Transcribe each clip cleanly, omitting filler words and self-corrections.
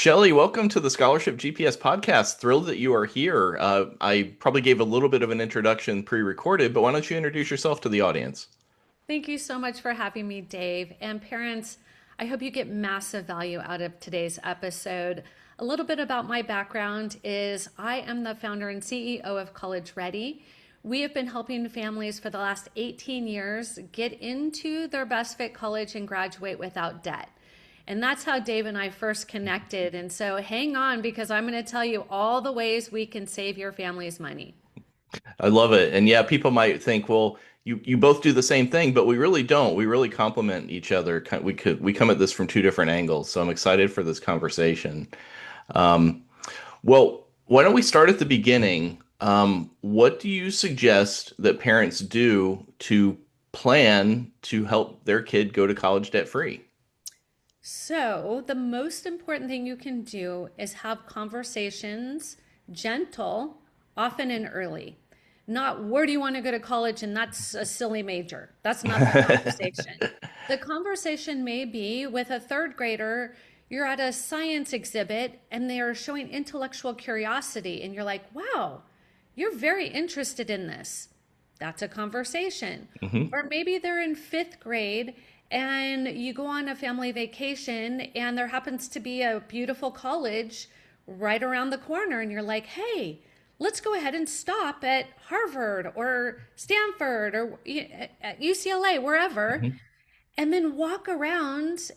Shelley, welcome to the Scholarship GPS podcast. Thrilled that you are here. I probably gave a little bit of an introduction pre-recorded, but why don't you introduce yourself to the audience? Thank you so much for having me, Dave. And parents, I hope you get massive value out of today's episode. A little bit about my background is I am the founder and CEO of College Ready. We have been helping families for the last 18 years get into their best fit college and graduate without debt. And that's how Dave and I first connected. And so hang on because I'm going to tell you all the ways we can save your family's money. I love it. And yeah, people might think, well, you both do the same thing, but we really don't. We really complement each other. We come at this from two different angles. So I'm excited for this conversation. Um, well, why don't we start at the beginning? What do you suggest that parents do to plan to help their kid go to college debt free? So, the most important thing you can do is have conversations, gentle, often and early. Not where do you want to go to college and that's a silly major. That's not the conversation. The conversation may be with a third grader, you're at a science exhibit and they're showing intellectual curiosity, and you're like, wow, you're very interested in this. That's a conversation. Hmm. Or maybe they're in fifth grade and you go on a family vacation and there happens to be a beautiful college right around the corner, and you're like, hey, let's go ahead and stop at Harvard or Stanford or at UCLA, wherever, Hmm. and then walk around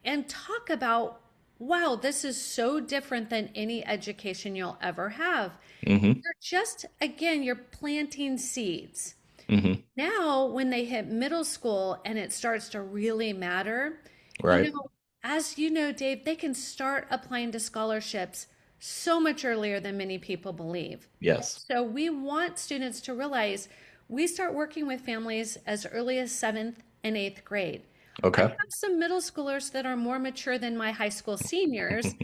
and talk about, wow, this is so different than any education you'll ever have. Hmm. You're just, again, you're planting seeds. Hmm. Now, when they hit middle school and it starts to really matter, you Right. know, as you know, Dave, they can start applying to scholarships so much earlier than many people believe. Yes. So we want students to realize we start working with families as early as seventh and eighth grade. I Okay. have some middle schoolers that are more mature than my high school seniors.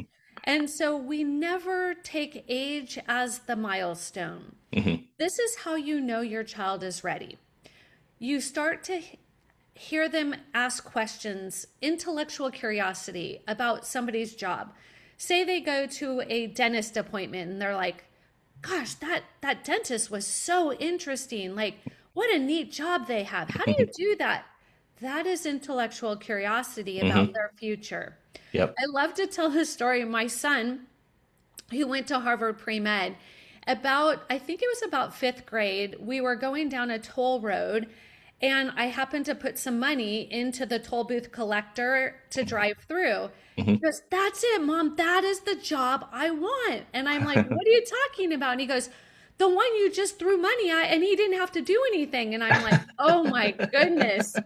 And so we never take age as the milestone. Hmm. This is how you know your child is ready. You start to hear them ask questions, intellectual curiosity about somebody's job. Say they go to a dentist appointment and they're like, gosh, that dentist was so interesting. Like, what a neat job they have. How do you do that? That is intellectual curiosity about Hmm. their future. Yep. I love to tell this story. My son, who went to Harvard pre-med, about, I think it was about fifth grade, we were going down a toll road and I happened to put some money into the toll booth collector to drive through. He Hmm. goes, that's it, Mom. That is the job I want. And I'm like, what are you talking about? And he goes, the one you just threw money at and he didn't have to do anything. And I'm like, oh my goodness.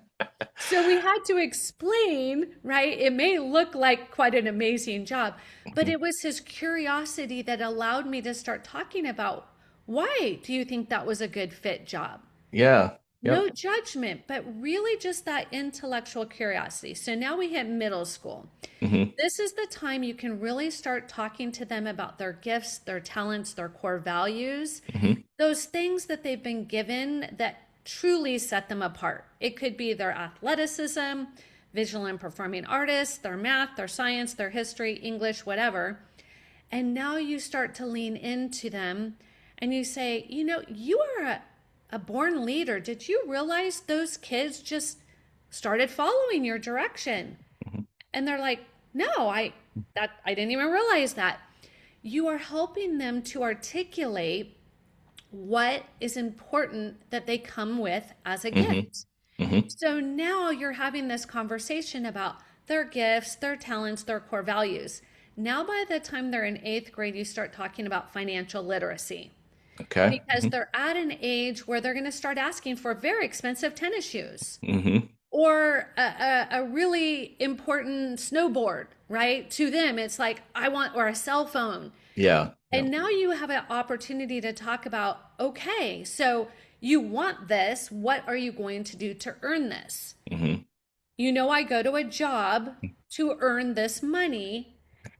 So we had to explain, right? It may look like quite an amazing job, but it was his curiosity that allowed me to start talking about, why do you think that was a good fit job? Yeah. No Yep. judgment, but really just that intellectual curiosity. So now we hit middle school. Hmm. This is the time you can really start talking to them about their gifts, their talents, their core values, Hmm. those things that they've been given that truly set them apart. It could be their athleticism, visual and performing artists, their math, their science, their history, English, whatever. And now you start to lean into them and you say, you are a born leader. Did you realize those kids just started following your direction? And they're like, no, I didn't even realize that. You are helping them to articulate what is important that they come with as a Hmm. gift. Hmm. So now you're having this conversation about their gifts, their talents, their core values. Now, by the time they're in eighth grade, you start talking about financial literacy Okay. because they're at an age where they're going to start asking for very expensive tennis shoes Hmm. or a really important snowboard, right? To them, it's like, I want, or a cell phone. Yeah. And Yep. now you have an opportunity to talk about, okay, so you want this. What are you going to do to earn this? Hmm. I go to a job to earn this money.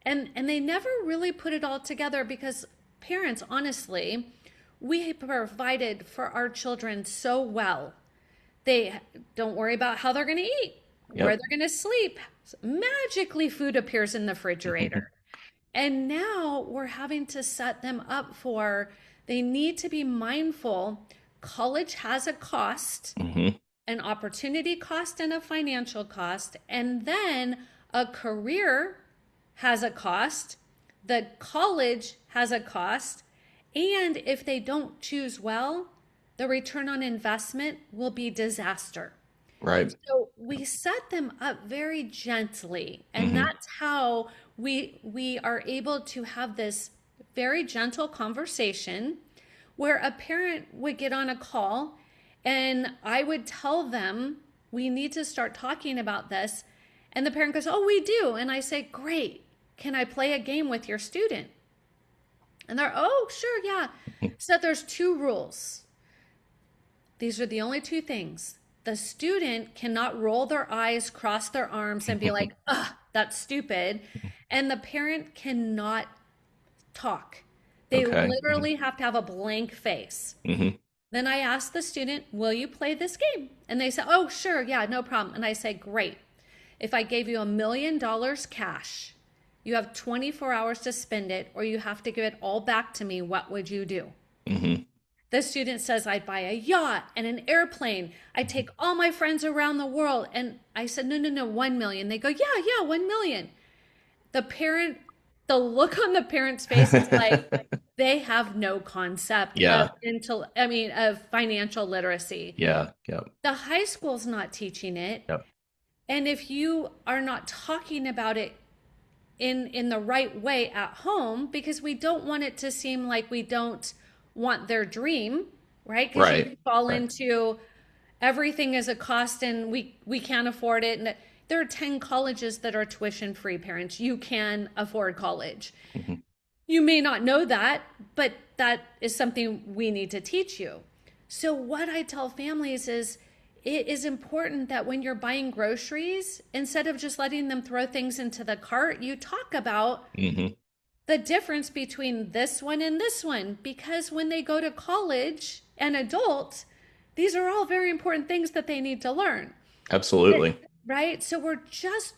And they never really put it all together because parents, honestly, we provided for our children so well. They don't worry about how they're going to eat, where Yep. they're going to sleep. Magically, food appears in the refrigerator. And now we're having to set them up for, they need to be mindful. College has a cost, Hmm. an opportunity cost, and a financial cost. And then a career has a cost. The college has a cost. And if they don't choose well, the return on investment will be disaster. Right. So we set them up very gently, and Hmm. that's how we are able to have this very gentle conversation where a parent would get on a call and I would tell them we need to start talking about this, and the parent goes, "Oh, we do." And I say, "Great. Can I play a game with your student?" And they're, "Oh, sure, yeah." So there's two rules. These are the only two things. The student cannot roll their eyes, cross their arms, and be like, ugh, that's stupid. And the parent cannot talk. They Okay. literally have to have a blank face. Hmm. Then I ask the student, will you play this game? And they say, oh, sure, yeah, no problem. And I say, great. If I gave you $1 million cash, you have 24 hours to spend it, or you have to give it all back to me, what would you do? Hmm. The student says, I'd buy a yacht and an airplane. I'd take all my friends around the world. And I said, no, no, no, 1 million. They go, yeah, yeah, 1 million. The parent, the look on the parent's face is like they have no concept of Yeah. of financial literacy. Yeah. Yep. The high school's not teaching it. Yep. And if you are not talking about it in the right way at home, because we don't want it to seem like we don't want their dream, right? Because you Right. can fall Right. into everything is a cost and we can't afford it. And there are 10 colleges that are tuition free, parents. You can afford college. Hmm. You may not know that, but that is something we need to teach you. So, what I tell families is it is important that when you're buying groceries, instead of just letting them throw things into the cart, you talk about Hmm. the difference between this one and this one. Because when they go to college and adult, these are all very important things that they need to learn. Absolutely. Right? So we're just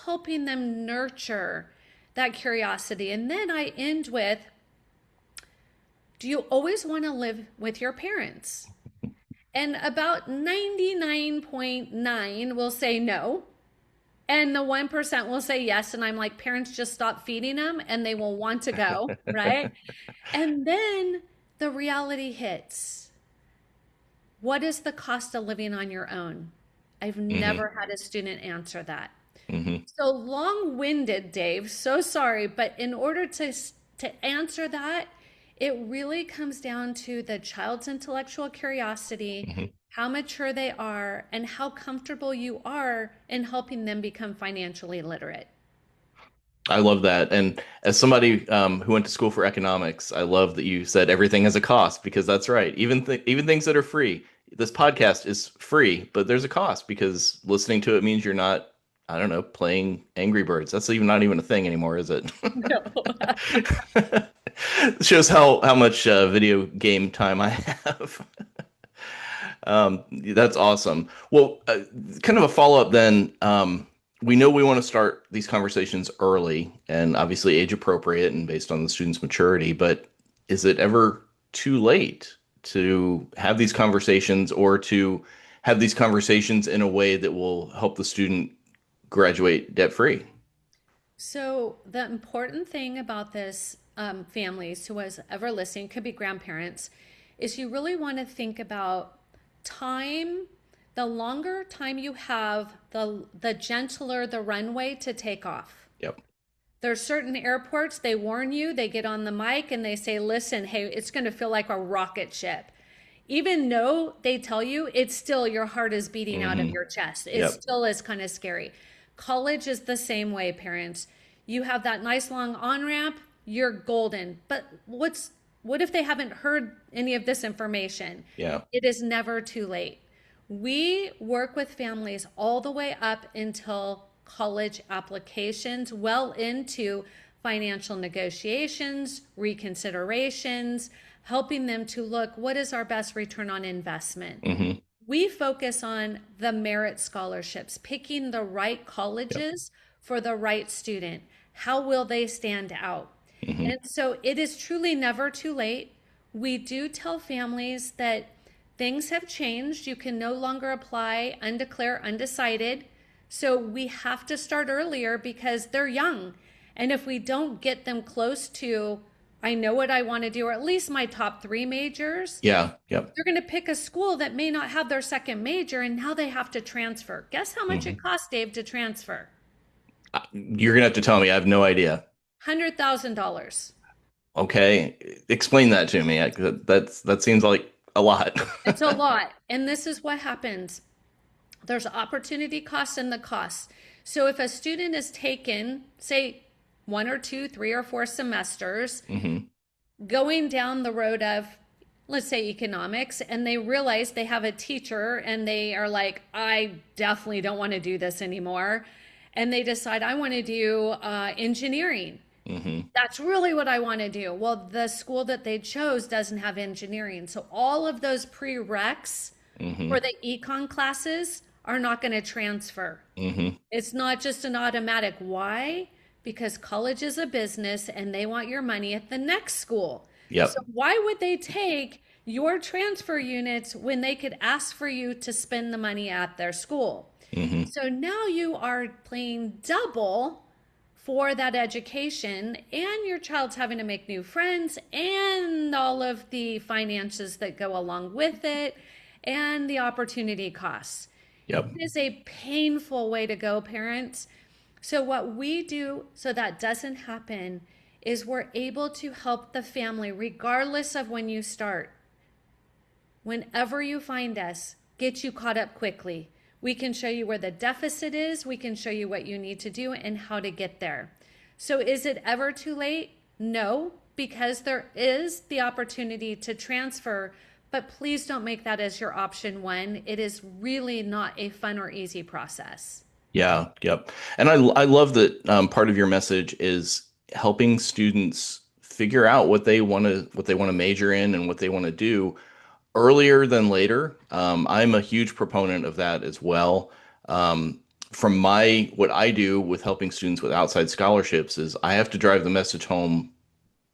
helping them nurture that curiosity. And then I end with, do you always want to live with your parents? And about 99.9 will say no. And the 1% will say yes. And I'm like, parents, just stop feeding them and they will want to go. Right. And then the reality hits. What is the cost of living on your own? I've Hmm. never had a student answer that. Hmm. So long-winded, Dave. So sorry, but in order to answer that, it really comes down to the child's intellectual curiosity, Hmm. how mature they are, and how comfortable you are in helping them become financially literate. I love that. And as somebody who went to school for economics, I love that you said everything has a cost because that's right. Even things that are free. This podcast is free, but there's a cost because listening to it means you're not, I don't know, playing Angry Birds. That's even not even a thing anymore, is it? No. Shows how much video game time I have. That's awesome. Well, kind of a follow up then. We know we want to start these conversations early and obviously age appropriate and based on the student's maturity, but is it ever too late to have these conversations or to have these conversations in a way that will help the student graduate debt free? So the important thing about this, families who was ever listening, could be grandparents, is you really want to think about time. The longer time you have, the gentler the runway to take off. Yep. There's certain airports, they warn you, they get on the mic and they say, listen, hey, it's going to feel like a rocket ship. Even though they tell you, it's still your heart is beating out of Hmm. your chest. It Yep. still is kind of scary. College is the same way, parents. You have that nice long on ramp, you're golden. But what if they haven't heard any of this information? Yeah. It is never too late. We work with families all the way up until college applications, well into financial negotiations, reconsiderations, helping them to look what is our best return on investment. Hmm. We focus on the merit scholarships, picking the right Yep. colleges for the right student, How will they stand out? Hmm. And so it is truly never too late. We do tell families that things have changed. You can no longer apply undeclared, undecided. So we have to start earlier because they're young. And if we don't get them close to, I know what I want to do, or at least my top three majors, Yeah. Yep. they're going to pick a school that may not have their second major and now they have to transfer. Guess how much it Hmm. costs, Dave, to transfer? You're gonna have to tell me. I have no idea. $100,000. Okay, explain that to me. That seems like a lot. It's a lot. And this is what happens. There's opportunity costs and the costs. So if a student is taken, say, one or two, three or four semesters, Hmm. going down the road of, let's say, economics, and they realize they have a teacher and they are like, I definitely don't want to do this anymore. And they decide, I want to do engineering. Hmm. That's really what I want to do. Well, the school that they chose doesn't have engineering. So all of those prereqs for Hmm. the econ classes are not going to transfer. Hmm. It's not just an automatic. Why? Because college is a business and they want your money at the next school. So Yep. why would they take your transfer units when they could ask for you to spend the money at their school? Hmm. So now you are paying double for that education, and your child's having to make new friends and all of the finances that go along with it and the opportunity costs. Yep. It is a painful way to go, parents. So, what we do so that doesn't happen is we're able to help the family, regardless of when you start. Whenever you find us, get you caught up quickly. We can show you where the deficit is, we can show you what you need to do and how to get there. So, is it ever too late? No, because there is the opportunity to transfer, but please don't make that as your option one. It is really not a fun or easy process. Yeah. Yep. And I love that part of your message is helping students figure out what they want to major in and what they want to do earlier than later. I'm a huge proponent of that as well. Um, from my what I do with helping students with outside scholarships is I have to drive the message home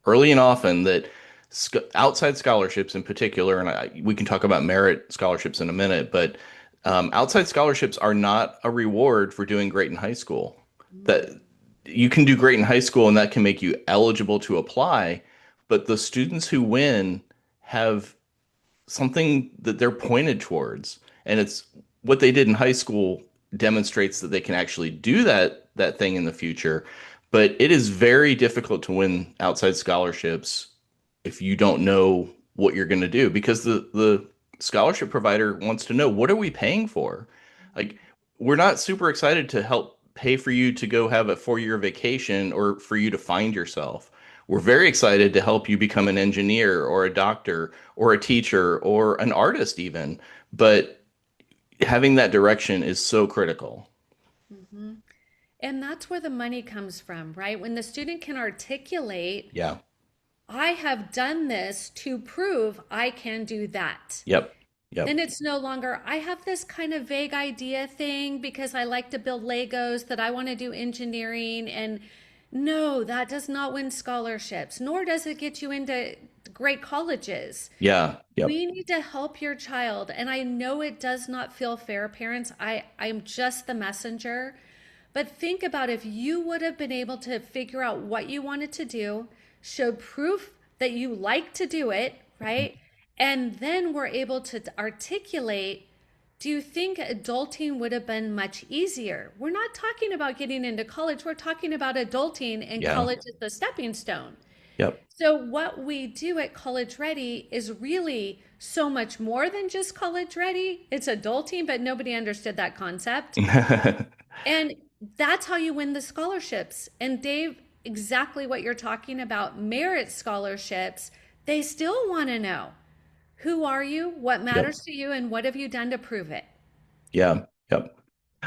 early and often that outside scholarships in particular, and we can talk about merit scholarships in a minute, but outside scholarships are not a reward for doing great in high school. That you can do great in high school and that can make you eligible to apply, but the students who win have something that they're pointed towards, and it's what they did in high school demonstrates that they can actually do that thing in the future. But it is very difficult to win outside scholarships if you don't know what you're going to do because the scholarship provider wants to know what are we paying for? Like we're not super excited to help pay for you to go have a 4-year vacation or for you to find yourself. We're very excited to help you become an engineer or a doctor or a teacher or an artist even. But having that direction is so critical. Mhm. And that's where the money comes from, right? When the student can articulate, Yeah. I have done this to prove I can do that. Yep. Then Yep. it's no longer, I have this kind of vague idea thing because I like to build Legos that I want to do engineering. And no, that does not win scholarships, nor does it get you into great colleges. Yeah. Yep. We need to help your child. And I know it does not feel fair, parents. I'm just the messenger. But think about if you would have been able to figure out what you wanted to do, showed proof that you like to do it, right? And then were able to articulate, do you think adulting would have been much easier? We're not talking about getting into college, we're talking about adulting, and Yeah. college is the stepping stone. Yep. So, what we do at College Ready is really so much more than just college ready. It's adulting, but nobody understood that concept. And that's how you win the scholarships. And Dave, exactly what you're talking about, merit scholarships, they still want to know who are you, what Yep. matters to you, and what have you done to prove it? Yeah. Yep.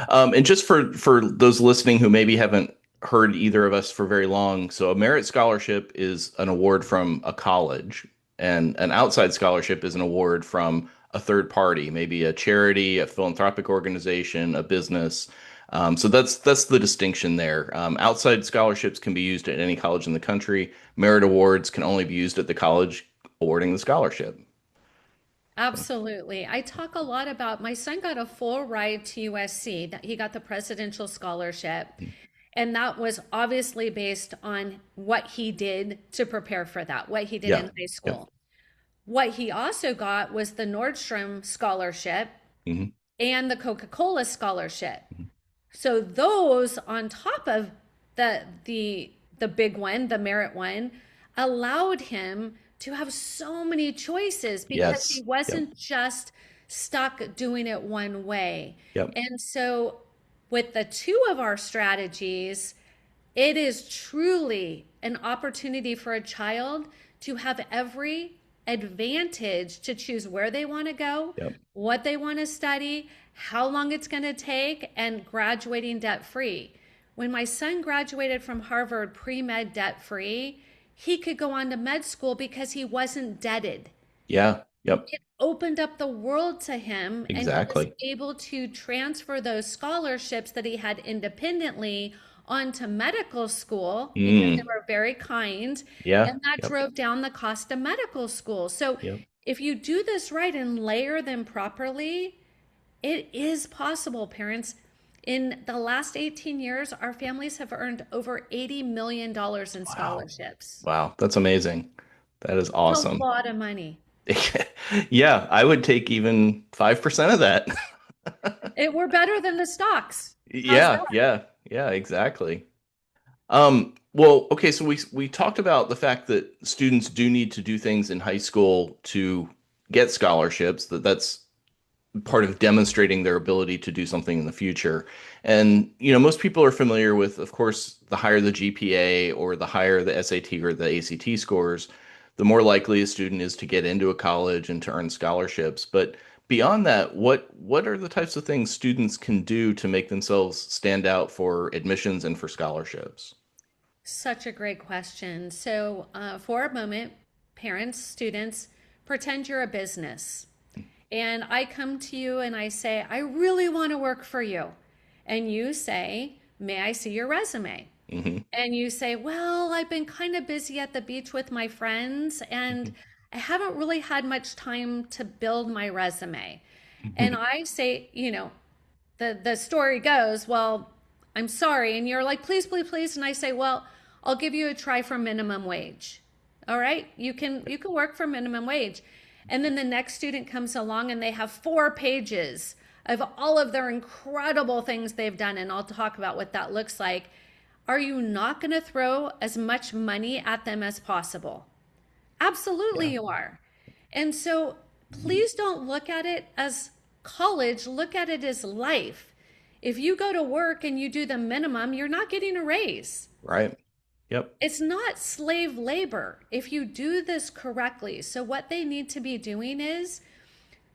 And just for those listening who maybe haven't heard either of us for very long, so a merit scholarship is an award from a college, and an outside scholarship is an award from a third party, maybe a charity, a philanthropic organization, a business. So that's the distinction there. Outside scholarships can be used at any college in the country. Merit awards can only be used at the college awarding the scholarship. So, Absolutely. I talk a lot about my son got a full ride to USC, that he got the presidential scholarship. And that was obviously based on what he did to prepare for that, what he did yeah. in high Yep. school. What he also got was the Nordstrom scholarship Hmm. and the Coca-Cola scholarship. Hmm. So those on top of the big one, the merit one, allowed him to have so many choices because he Yes. Yep. wasn't just stuck doing it one way. Yep. And so with the two of our strategies, it is truly an opportunity for a child to have every advantage to choose where they want to go, Yep. what they want to study, how long it's going to take, and graduating debt free. When my son graduated from Harvard pre med debt free, he could go on to med school because he wasn't debted. Yeah. Yep. It opened up the world to him, and he was Exactly. able to transfer those scholarships that he had independently onto medical school because they Mm. were very kind, Yeah. and that Yep. drove down the cost of medical school. So Yep. if you do this right and layer them properly, it is possible, parents. In the last 18 years, our families have earned over $80 million in Wow. scholarships. Wow. That's amazing. That is It's a awesome. lot of money. Yeah, I would take even 5% of that. We're better than the stocks. How's Yeah, that? yeah, yeah, exactly. Well, okay, so we talked about the fact that students do need to do things in high school to get scholarships, that's part of demonstrating their ability to do something in the future. And, most people are familiar with, of course, the higher the GPA or the higher the SAT or the ACT scores, the more likely a student is to get into a college and to earn scholarships. But beyond that, what are the types of things students can do to make themselves stand out for admissions and for scholarships? Such a great question. So, for a moment, parents, students, pretend you're a business. And I come to you and I say, I really want to work for you. And you say, may I see your resume? Hmm. And you say, well, I've been kind of busy at the beach with my friends and I haven't really had much time to build my resume. And I say, the story goes, well, I'm sorry. And you're like, please, please, please. And I say, well, I'll give you a try for minimum wage. All right. You can work for minimum wage. And then the next student comes along and they have 4 pages of all of their incredible things they've done. And I'll talk about what that looks like. Are you not going to throw as much money at them as possible? Absolutely, Yeah. you are. And so please don't look at it as college, look at it as life. If you go to work and you do the minimum, you're not getting a raise. Right. Yep. It's not slave labor if you do this correctly. So, what they need to be doing is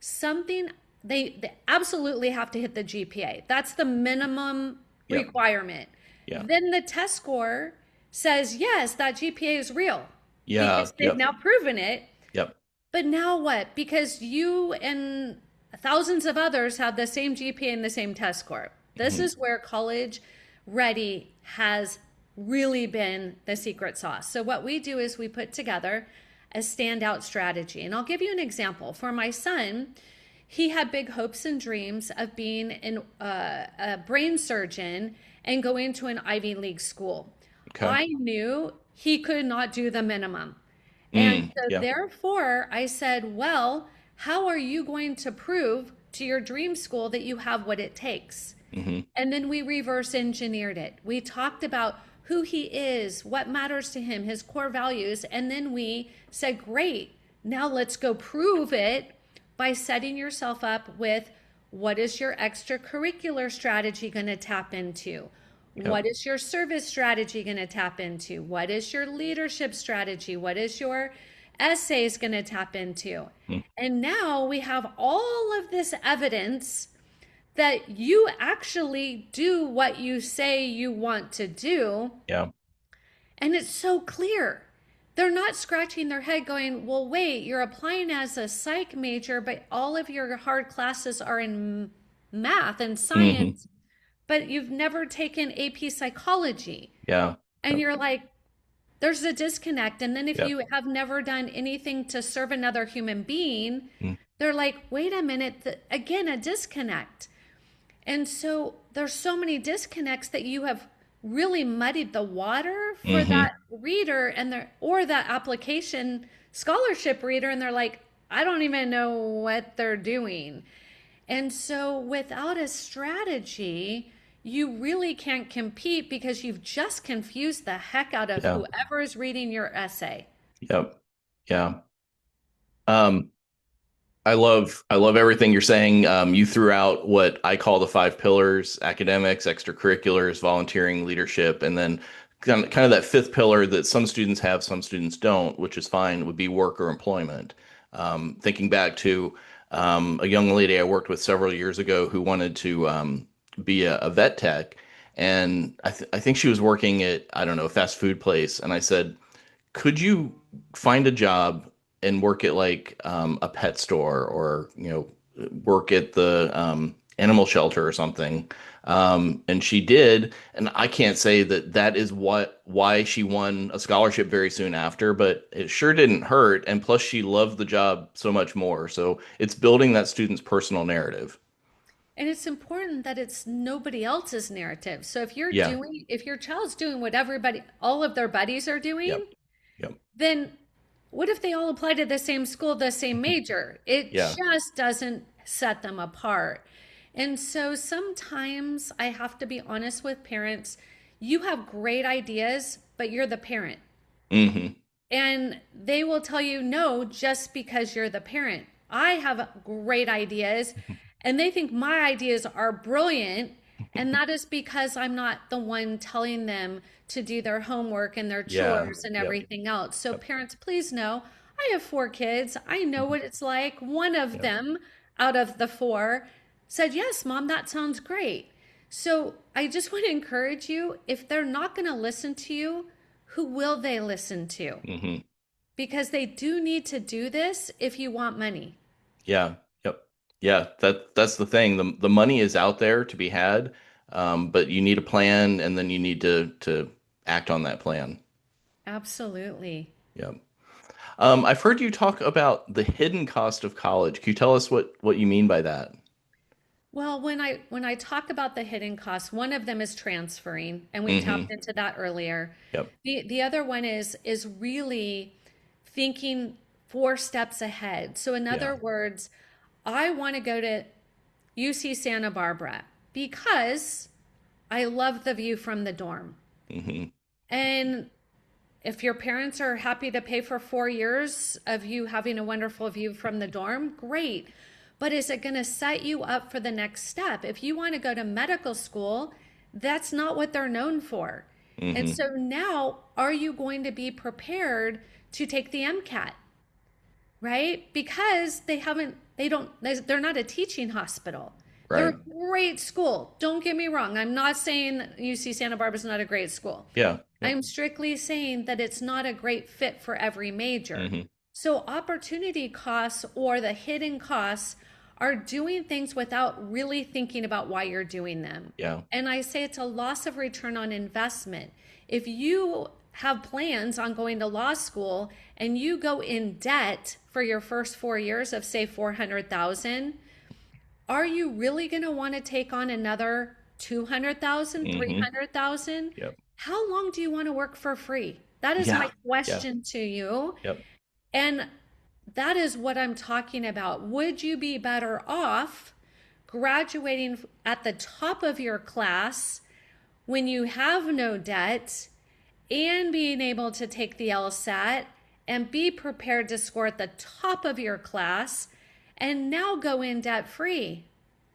something they absolutely have to hit the GPA. That's the minimum Yep. requirement. Yeah. Then the test score says, yes, that GPA is real Yeah. because they've Yep. now proven it. Yep. But now what? Because you and thousands of others have the same GPA and the same test score. This Mhm. is where college ready has really been the secret sauce. So, what we do is we put together a standout strategy. And I'll give you an example. For my son, he had big hopes and dreams of being a brain surgeon and going to an Ivy League school. Okay. I knew he could not do the minimum. And Mm. so, Yeah. therefore, I said, well, how are you going to prove to your dream school that you have what it takes? Hmm. And then we reverse engineered it. We talked about who he is, what matters to him, his core values. And then we said, great, now let's go prove it by setting yourself up with what is your extracurricular strategy going to tap into? Yep. What is your service strategy going to tap into? What is your leadership strategy? What is your essays going to tap into? Mm. And now we have all of this evidence that you actually do what you say you want to do. Yeah. And it's so clear. They're not scratching their head going, well, wait, you're applying as a psych major, but all of your hard classes are in math and Hmm. science. but you've never taken AP psychology. Yeah. And Yep. you're like, there's a disconnect. And then if Yep. you have never done anything to serve another human being, Mm. they're like, wait a minute, again, a disconnect. And so there's so many disconnects that you have really muddied the water for Mm-hmm. that reader and their or that application scholarship reader, and they're like, I don't even know what they're doing. And so without a strategy, you really can't compete because you've just confused the heck out of Yeah. whoever is reading your essay. Yep. Yeah. Um, I love everything you're saying. You threw out what I call the five pillars: academics, extracurriculars, volunteering, leadership, and then kind of that fifth pillar that some students have, some students don't, which is fine, would be work or employment. Thinking back to a young lady I worked with several years ago who wanted to be a vet tech, and I think she was working at, I don't know, a fast food place, and I said, could you find a job and work at like a pet store, or work at the animal shelter or something? And she did, and I can't say that that is why she won a scholarship very soon after, but it sure didn't hurt. And plus, she loved the job so much more. So it's building that student's personal narrative. And it's important that it's nobody else's narrative. So Yeah. if your child's doing what everybody, all of their buddies are Yep. doing, Yep. then what if they all apply to the same school, the same major? It Yeah. just doesn't set them apart. And so sometimes I have to be honest with parents. You have great ideas, but you're the parent. Hmm. And they will tell you no just because you're the parent. I have great ideas, and they think my ideas are brilliant. And that is because I'm not the one telling them to do their homework and their Yeah. chores and Yep. everything else. So, Yep. parents, please know I have four kids. I know Mhm. what it's like. One of Yep. them out of the four said, yes, mom, that sounds great. So, I just want to encourage you, if they're not going to listen to you, who will they listen to? Hmm. Because they do need to do this if you want money. Yeah. Yep. Yeah. That's the thing. The money is out there to be had, but you need a plan, and then you need to act on that plan. Absolutely. Yeah. I've heard you talk about the hidden cost of college. Can you tell us what you mean by that? Well, when I talk about the hidden costs, one of them is transferring, and we tapped Hmm. into that earlier. Yep. The other one is really thinking four steps ahead. So in Yeah. other words, I want to go to UC Santa Barbara because I love the view from the dorm. Hmm. And if your parents are happy to pay for 4 years of you having a wonderful view from the dorm, great. But is it going to set you up for the next step? If you want to go to medical school, that's not what they're known for. And Hmm. so now, are you going to be prepared to take the MCAT? Right? Because they're not a teaching hospital. They're Right. a great school. Don't get me wrong. I'm not saying UC Santa Barbara is not a great school. Yeah. Yep. I'm strictly saying that it's not a great fit for every major. Hmm. So opportunity costs or the hidden costs are doing things without really thinking about why you're doing them. Yeah. And I say it's a loss of return on investment. If you have plans on going to law school and you go in debt for your first 4 years of say 400,000, are you really going to want to take on another 200,000, three Hmm. hundred thousand? Yep. How long do you want to work for free? That is my Yeah. Yeah. question to you. Yep. And that is what I'm talking about. Would you be better off graduating at the top of your class when you have no debt and being able to take the LSAT and be prepared to score at the top of your class and now go in debt free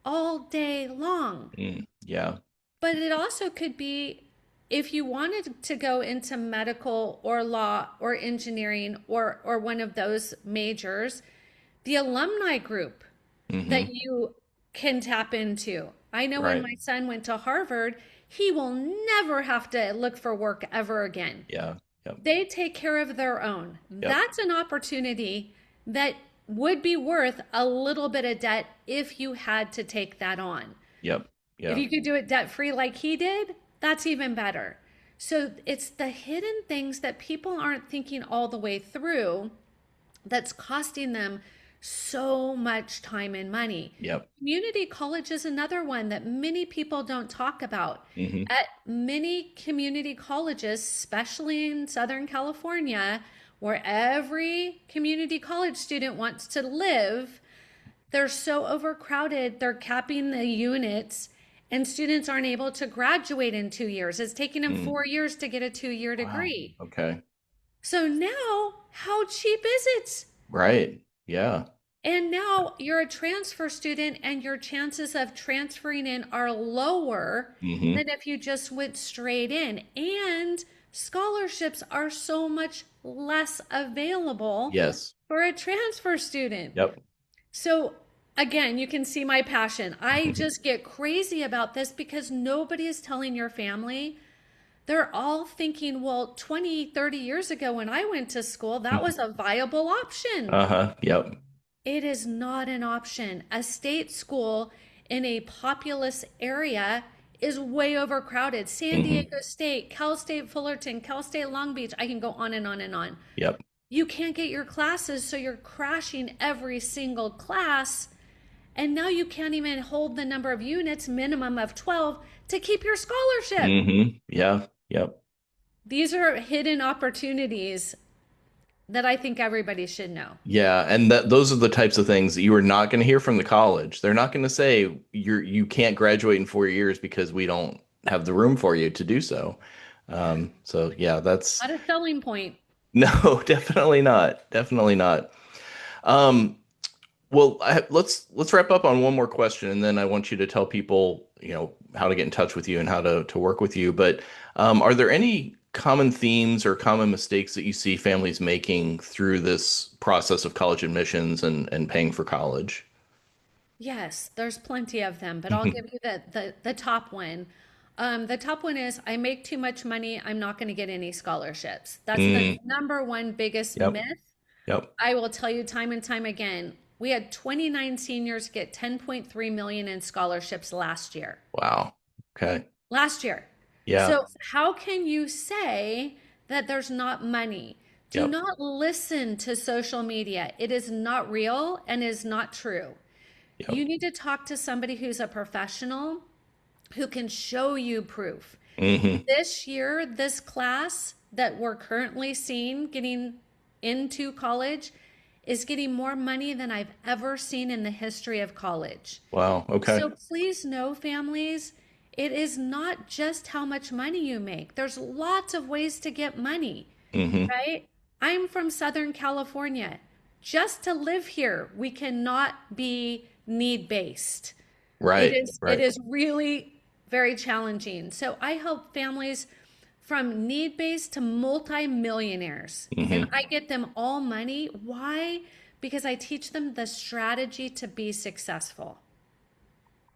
all day long? Yeah. But it also could be if you wanted to go into medical or law or engineering or one of those majors, the alumni group that Hmm. you can tap into. I know when Right. my son went to Harvard, he will never have to look for work ever again. Yeah. Yep. They take care of their own. Yep. That's an opportunity that would be worth a little bit of debt if you had to take that on. Yep. If Yeah. you could do it debt free like he did, that's even better. So it's the hidden things that people aren't thinking all the way through that's costing them so much time and money. Yep. Community college is another one that many people don't talk about. Hmm. At many community colleges, especially in Southern California, where every community college student wants to live, they're so overcrowded, they're capping the units, and students aren't able to graduate in 2 years. It's taking them Mm. 4 years to get a 2 year Wow. degree. Okay. So now, how cheap is it? Right. Yeah. And now you're a transfer student, and your chances of transferring in are lower Hmm. than if you just went straight in. And scholarships are so much less available Yes. for a transfer student. Yep. So, again, you can see my passion. I just get crazy about this because nobody is telling your family. They're all thinking, well, 20, 30 years ago when I went to school, that was a viable option. Uh-huh. Yep. It is not an option. A state school in a populous area is way overcrowded. San Hmm. Diego State, Cal State Fullerton, Cal State Long Beach, I can go on and on and on. Yep. You can't get your classes, so you're crashing every single class. And now you can't even hold the number of units, minimum of 12, to keep your scholarship. Yeah. Yep. These are hidden opportunities that I think everybody should know. Yeah, and that those are the types of things that you are not going to hear from the college. They're not going to say you can't graduate in 4 years because we don't have the room for you to do so. So yeah, that's Not a selling point. no, definitely not. Definitely not. Um, well, let's wrap up on one more question, and then I want you to tell people, how to get in touch with you and how to work with you. But are there any common themes or common mistakes that you see families making through this process of college admissions and paying for college? Yes, there's plenty of them, but I'll give you the top one. The top one is I make too much money. I'm not going to get any scholarships. That's the Mm, number one biggest yep. myth. Yep. I will tell you time and time again. We had 29 seniors get 10.3 million in scholarships last year. Wow. Okay. Last year. Yeah. So how can you say that there's not money? Do Yep. not listen to social media. It is not real and is not true. Yep. You need to talk to somebody who's a professional who can show you proof. Hmm. This year, this class that we're currently seeing getting into college is getting more money than I've ever seen in the history of college. Wow. Okay. So please know, families, it is not just how much money you make. There's lots of ways to get money, Hmm. right? I'm from Southern California. Just to live here, we cannot be need based. It Right. is it Right. is really very challenging. So I help families from need based to multi-millionaires, and Hmm. I get them all money. Why? Because I teach them the strategy to be successful.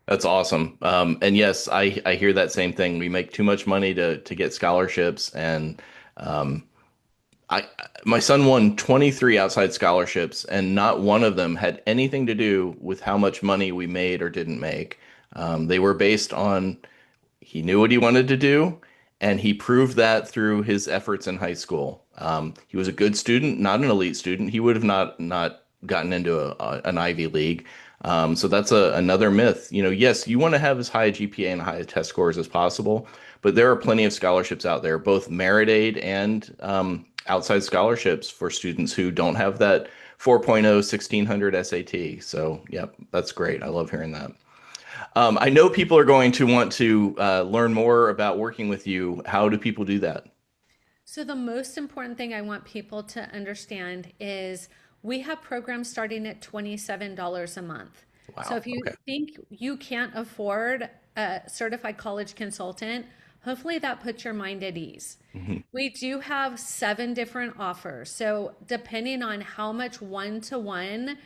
That's awesome. And yes, I hear that same thing. We make too much money to get scholarships, and um, I my son won 23 outside scholarships, and not one of them had anything to do with how much money we made or didn't make. They were based on he knew what he wanted to do, and he proved that through his efforts in high school. He was a good student, not an elite student. He would have not gotten into an Ivy League. So that's another myth. Yes, you want to have as high a GPA and high test scores as possible, but there are plenty of scholarships out there, both merit aid and outside scholarships for students who don't have that 4.0 1600 SAT. So, yep, that's great. I love hearing that. I know people are going to want to learn more about working with you. How do people do that? So the most important thing I want people to understand is we have programs starting at $27 a month. So Wow. if you Okay. think you can't afford a certified college consultant, hopefully that puts your mind at ease. Hmm. We do have 7 different offers. So depending on how much one-to-one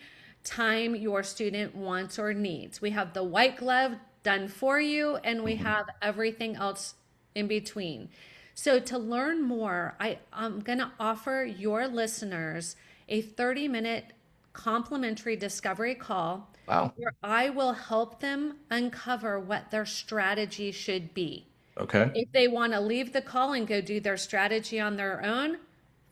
time your student wants or needs, we have the white glove done for you, and we Hmm. have everything else in between. So to learn more, I'm going to offer your listeners a 30-minute complimentary discovery call Wow. where I will help them uncover what their strategy should be. Okay. If they want to leave the call and go do their strategy on their own,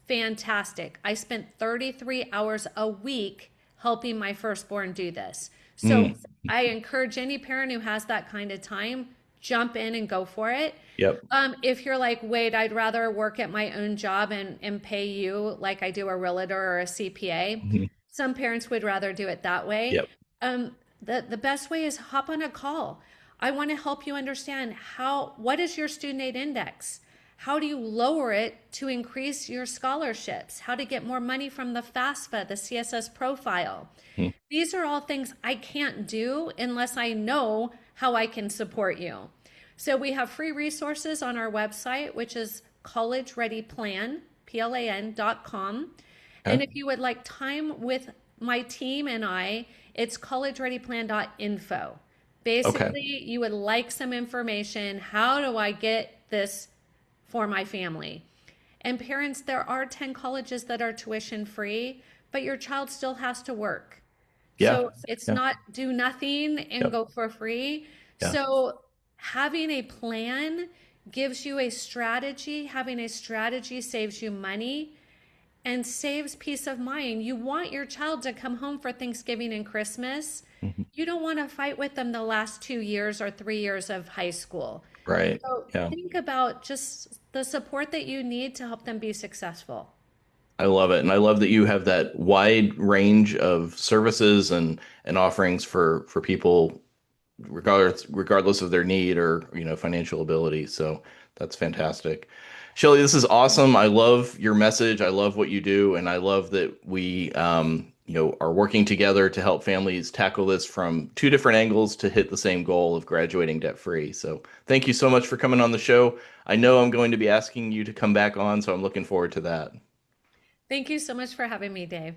fantastic. I spent 33 hours a week helping my firstborn do this. So Mm. I encourage any parent who has that kind of time, jump in and go for it. Yep. If you're like, wait, I'd rather work at my own job and pay you like I do a realtor or a CPA, Mhm. some parents would rather do it that way. Yep. The best way is hop on a call. I want to help you understand what is your student aid index? How do you lower it to increase your scholarships? How to get more money from the FAFSA, the CSS profile? Mhm. These are all things I can't do unless I know how I can support you. So we have free resources on our website, which is collegereadyplan.com. And Okay. if you would like time with my team and I, it's collegereadyplan.info. Okay. Basically, you would like some information. How do I get this for my family? And parents, there are 10 colleges that are tuition free, but your child still has to work. Yeah. So it's Yeah. not do nothing and Yep. go for free. Yeah. So having a plan gives you a strategy. Having a strategy saves you money and saves peace of mind. You want your child to come home for Thanksgiving and Christmas. Mhm. You don't want to fight with them the last 2 years or 3 years of high school. Right. So Yeah. think about just the support that you need to help them be successful. I love it. And I love that you have that wide range of services and offerings for people regardless of their need or, financial ability. So that's fantastic. Shelley, this is awesome. I love your message. I love what you do, and I love that we are working together to help families tackle this from two different angles to hit the same goal of graduating debt free. So thank you so much for coming on the show. I know I'm going to be asking you to come back on, so I'm looking forward to that. Thank you so much for having me, Dave.